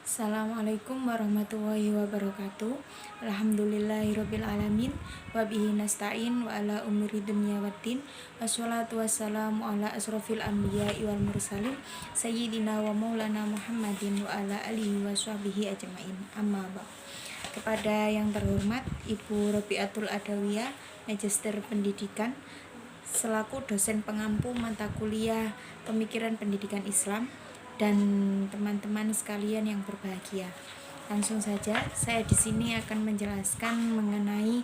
Assalamualaikum warahmatullahi wabarakatuh. Alhamdulillahirrabbilalamin. Wabihi nasta'in wa ala umuri dunya waddin. Wassalatu wassalamu ala asrofil anbiya wal mursalin Sayyidina wa maulana Muhammadin wa ala alihi wa sahbihi ajma'in. Amma ba'd. Kepada yang terhormat Ibu Robiatul Adawiyah, Magister Pendidikan, selaku dosen pengampu mata kuliah Pemikiran Pendidikan Islam, dan teman-teman sekalian yang berbahagia. Langsung saja, saya di sini akan menjelaskan mengenai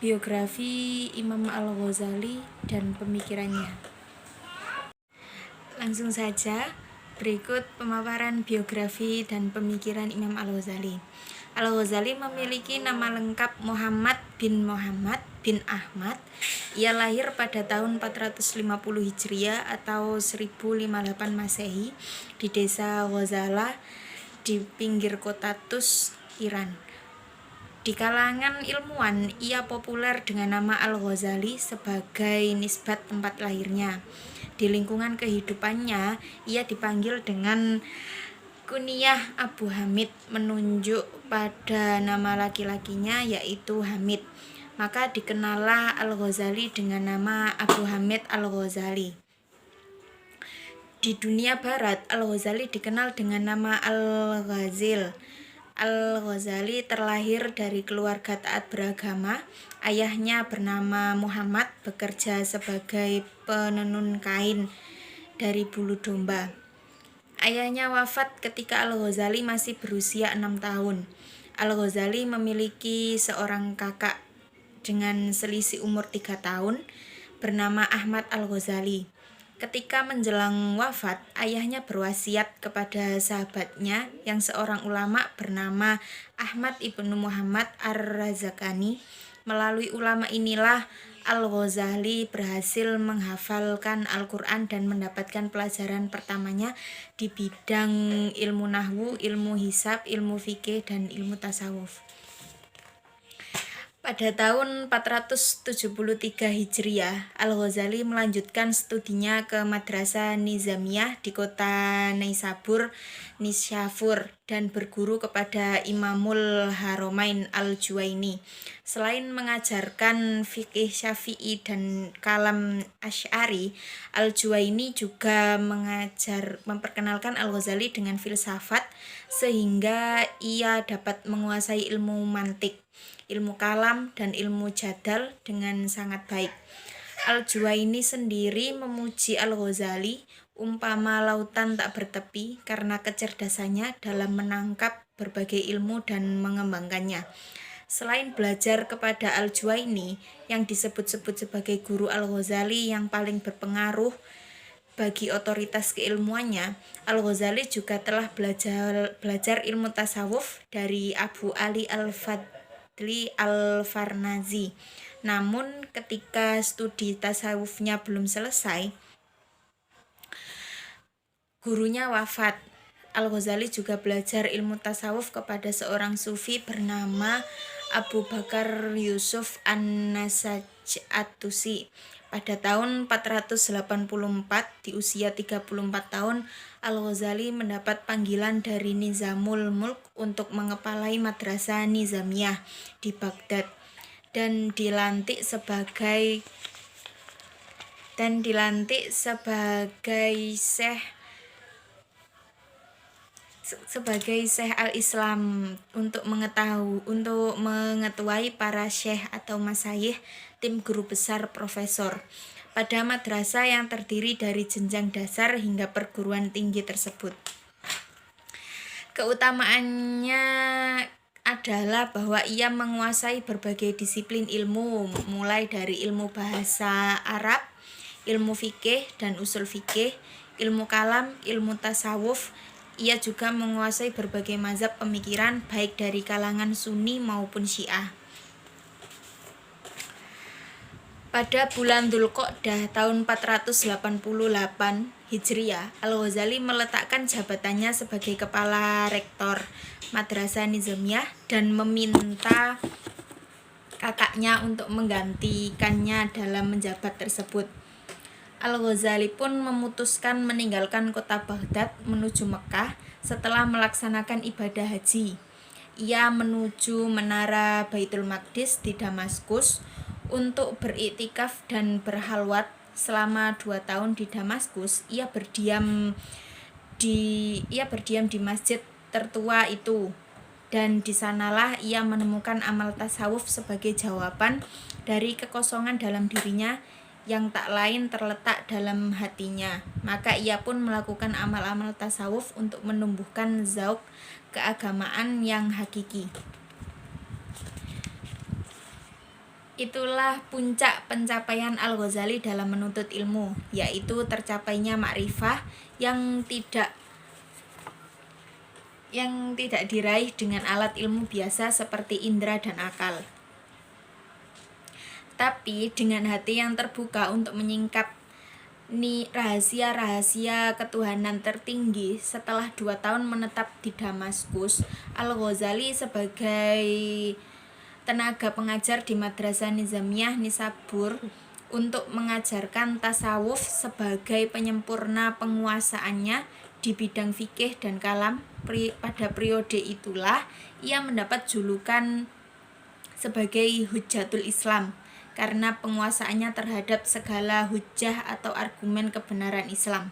biografi Imam Al-Ghazali dan pemikirannya. Langsung saja, berikut pemaparan biografi dan pemikiran Imam Al-Ghazali. Al-Ghazali memiliki nama lengkap Muhammad bin Muhammad bin Ahmad. Ia lahir pada tahun 450 Hijriah atau 1058 Masehi di desa Ghazala di pinggir kota Tus, Iran. Di kalangan ilmuwan, ia populer dengan nama Al-Ghazali sebagai nisbat tempat lahirnya. Di lingkungan kehidupannya, ia dipanggil dengan kunyah Abu Hamid, menunjuk pada nama laki-lakinya yaitu Hamid. Maka dikenallah Al-Ghazali dengan nama Abu Hamid Al-Ghazali. Di dunia barat, Al-Ghazali dikenal dengan nama Al-Ghazil. Al-Ghazali terlahir dari keluarga taat beragama. Ayahnya bernama Muhammad, bekerja sebagai penenun kain dari bulu domba. Ayahnya wafat ketika Al-Ghazali masih berusia 6 tahun. Al-Ghazali memiliki seorang kakak dengan selisih umur 3 tahun bernama Ahmad Al-Ghazali. Ketika menjelang wafat, ayahnya berwasiat kepada sahabatnya yang seorang ulama bernama Ahmad ibnu Muhammad Ar-Razakani. Melalui ulama inilah Al-Ghazali berhasil menghafalkan Al-Quran dan mendapatkan pelajaran pertamanya di bidang ilmu nahwu, ilmu hisab, ilmu fikih, dan ilmu tasawuf. Pada tahun 473 Hijriah, Al-Ghazali melanjutkan studinya ke Madrasah Nizamiyah di kota Naisabur, Nishapur, dan berguru kepada Imamul Haromain Al-Juwaini. Selain mengajarkan fikih Syafi'i dan kalam Asy'ari, Al-Juwaini juga memperkenalkan Al-Ghazali dengan filsafat sehingga ia dapat menguasai ilmu mantik, ilmu kalam, dan ilmu jadal dengan sangat baik. Al-Juwaini sendiri memuji Al-Ghazali umpama lautan tak bertepi karena kecerdasannya dalam menangkap berbagai ilmu dan mengembangkannya. Selain belajar kepada Al-Juwaini yang disebut-sebut sebagai guru Al-Ghazali yang paling berpengaruh bagi otoritas keilmuannya, Al-Ghazali juga telah belajar ilmu tasawuf dari Abu Ali Al-Fadli Al-Farnazi. Namun ketika studi tasawufnya belum selesai, gurunya wafat. Al-Ghazali juga belajar ilmu tasawuf kepada seorang sufi bernama Abu Bakar Yusuf An-Nasaj At-Tusi. Pada tahun 484, di usia 34 tahun, Al-Ghazali mendapat panggilan dari Nizamul Mulk untuk mengepalai Madrasah Nizamiyah di Baghdad dan dilantik sebagai Syekh al-Islam untuk mengetuai para syekh atau masyayikh, tim guru besar profesor pada madrasah yang terdiri dari jenjang dasar hingga perguruan tinggi tersebut. Keutamaannya adalah bahwa ia menguasai berbagai disiplin ilmu, mulai dari ilmu bahasa Arab, ilmu fikih dan usul fikih, ilmu kalam, ilmu tasawuf. Ia juga menguasai berbagai mazhab pemikiran baik dari kalangan Sunni maupun Syiah. Pada bulan Dzulqa'dah tahun 488 Hijriah, Al-Ghazali meletakkan jabatannya sebagai kepala rektor Madrasah Nizamiyah dan meminta kakaknya untuk menggantikannya dalam menjabat tersebut. Al-Ghazali pun memutuskan meninggalkan kota Baghdad menuju Mekah setelah melaksanakan ibadah haji. Ia menuju menara Baitul Maqdis di Damaskus untuk beriktikaf dan berhalwat. Selama 2 tahun di Damaskus, ia berdiam di masjid tertua itu, dan di sanalah ia menemukan amal tasawuf sebagai jawaban dari kekosongan dalam dirinya yang tak lain terletak dalam hatinya. Maka ia pun melakukan amal-amal tasawuf untuk menumbuhkan zauk keagamaan yang hakiki. Itulah puncak pencapaian Al-Ghazali dalam menuntut ilmu, yaitu tercapainya makrifah yang tidak diraih dengan alat ilmu biasa seperti indera dan akal, tapi dengan hati yang terbuka untuk menyingkap rahasia-rahasia ketuhanan tertinggi. Setelah 2 tahun menetap di Damaskus, Al-Ghazali sebagai tenaga pengajar di Madrasah Nizamiyah Nisabur untuk mengajarkan tasawuf sebagai penyempurna penguasaannya di bidang fikih dan kalam. Pada periode itulah ia mendapat julukan sebagai Hujjatul Islam karena penguasaannya terhadap segala hujjah atau argumen kebenaran Islam.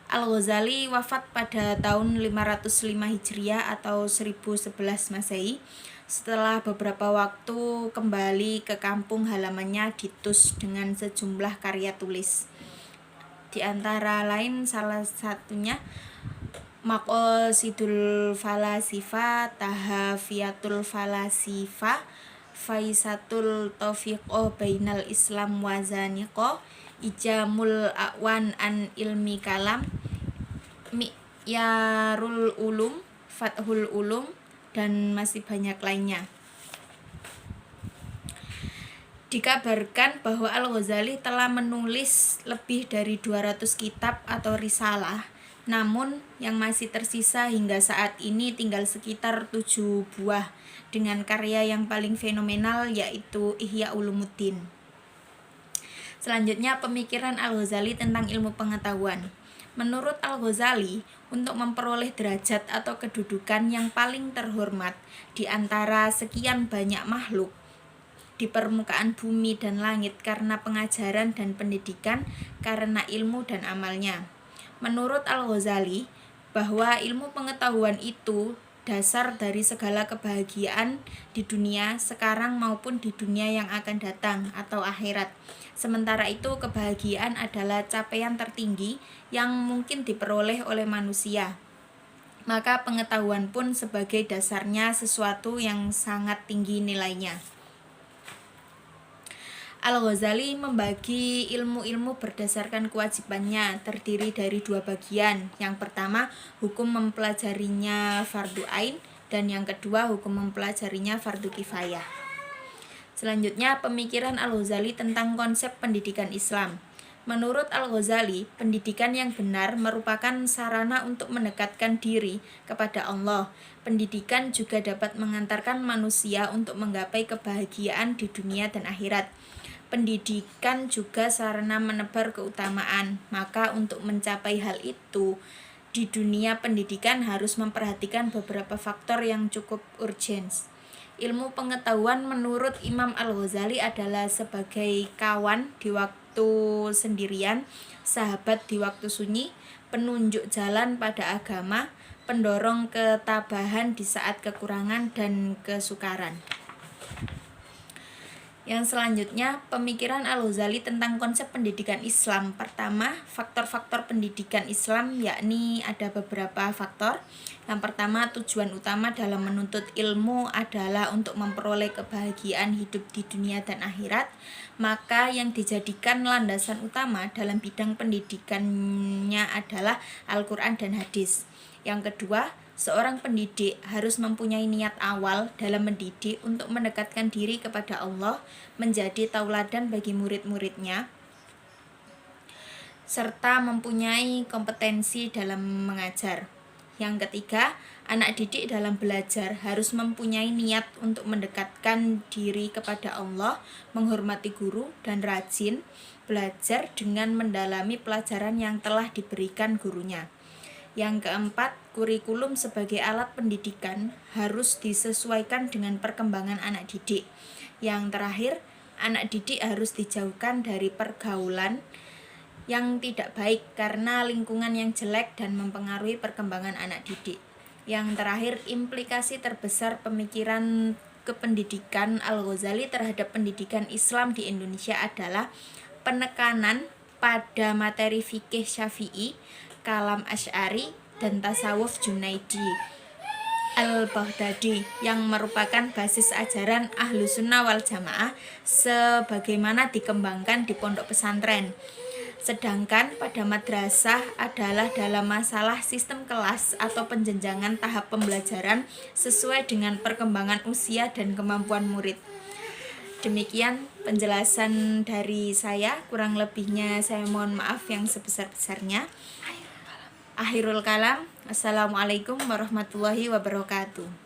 Al-Ghazali wafat pada tahun 505 Hijriah atau 1011 Masehi setelah beberapa waktu kembali ke kampung halamannya di Tus dengan sejumlah karya tulis. Di antara lain salah satunya Maqasidul Falasifa, Tahafiyatul Falasifa, Faisatul Taufiqo Bainal Islam wa Zaniqo, Ijamul A'wan an Ilmi Kalam, Mi'yarul Ulum, Fathul Ulum, dan masih banyak lainnya. Dikabarkan bahwa Al-Ghazali telah menulis lebih dari 200 kitab atau risalah, namun yang masih tersisa hingga saat ini tinggal sekitar 7 buah dengan karya yang paling fenomenal, yaitu Ihya Ulumuddin. Selanjutnya, pemikiran Al-Ghazali tentang ilmu pengetahuan. Menurut Al-Ghazali, untuk memperoleh derajat atau kedudukan yang paling terhormat di antara sekian banyak makhluk di permukaan bumi dan langit karena pengajaran dan pendidikan, karena ilmu dan amalnya. Menurut Al-Ghazali, bahwa ilmu pengetahuan itu dasar dari segala kebahagiaan di dunia sekarang maupun di dunia yang akan datang atau akhirat. Sementara itu, kebahagiaan adalah capaian tertinggi yang mungkin diperoleh oleh manusia. Maka pengetahuan pun sebagai dasarnya sesuatu yang sangat tinggi nilainya. Al-Ghazali membagi ilmu-ilmu berdasarkan kewajibannya, terdiri dari 2 bagian. Yang pertama, hukum mempelajarinya fardu ain, dan yang kedua, hukum mempelajarinya fardu kifayah. Selanjutnya, pemikiran Al-Ghazali tentang konsep pendidikan Islam. Menurut Al-Ghazali, pendidikan yang benar merupakan sarana untuk mendekatkan diri kepada Allah. Pendidikan juga dapat mengantarkan manusia untuk menggapai kebahagiaan di dunia dan akhirat. Pendidikan juga sarana menebar keutamaan. Maka untuk mencapai hal itu, di dunia pendidikan harus memperhatikan beberapa faktor yang cukup urgent. Ilmu pengetahuan menurut Imam Al-Ghazali adalah sebagai kawan di waktu sendirian, sahabat di waktu sunyi, penunjuk jalan pada agama, pendorong ketabahan di saat kekurangan dan kesukaran. Yang selanjutnya, pemikiran Al-Ghazali tentang konsep pendidikan Islam. Pertama, faktor-faktor pendidikan Islam, yakni ada beberapa faktor. Yang pertama, tujuan utama dalam menuntut ilmu adalah untuk memperoleh kebahagiaan hidup di dunia dan akhirat. Maka yang dijadikan landasan utama dalam bidang pendidikannya adalah Al-Quran dan hadis. Yang kedua, seorang pendidik harus mempunyai niat awal dalam mendidik untuk mendekatkan diri kepada Allah, menjadi tauladan bagi murid-muridnya, serta mempunyai kompetensi dalam mengajar. Yang ketiga, anak didik dalam belajar harus mempunyai niat untuk mendekatkan diri kepada Allah, menghormati guru, dan rajin belajar dengan mendalami pelajaran yang telah diberikan gurunya. Yang keempat, kurikulum sebagai alat pendidikan harus disesuaikan dengan perkembangan anak didik. Yang terakhir, anak didik harus dijauhkan dari pergaulan yang tidak baik karena lingkungan yang jelek dan mempengaruhi perkembangan anak didik. Yang terakhir, implikasi terbesar pemikiran kependidikan Al-Ghazali terhadap pendidikan Islam di Indonesia adalah penekanan pada materi fikih Syafi'i, kalam Asy'ari, dan tasawuf Junaidi Al-Baghdadi yang merupakan basis ajaran Ahlussunnah wal Jamaah sebagaimana dikembangkan di pondok pesantren. Sedangkan pada madrasah adalah dalam masalah sistem kelas atau penjenjangan tahap pembelajaran sesuai dengan perkembangan usia dan kemampuan murid. Demikian penjelasan dari saya, kurang lebihnya saya mohon maaf yang sebesar-besarnya. Akhirul kalam. Assalamualaikum warahmatullahi wabarakatuh.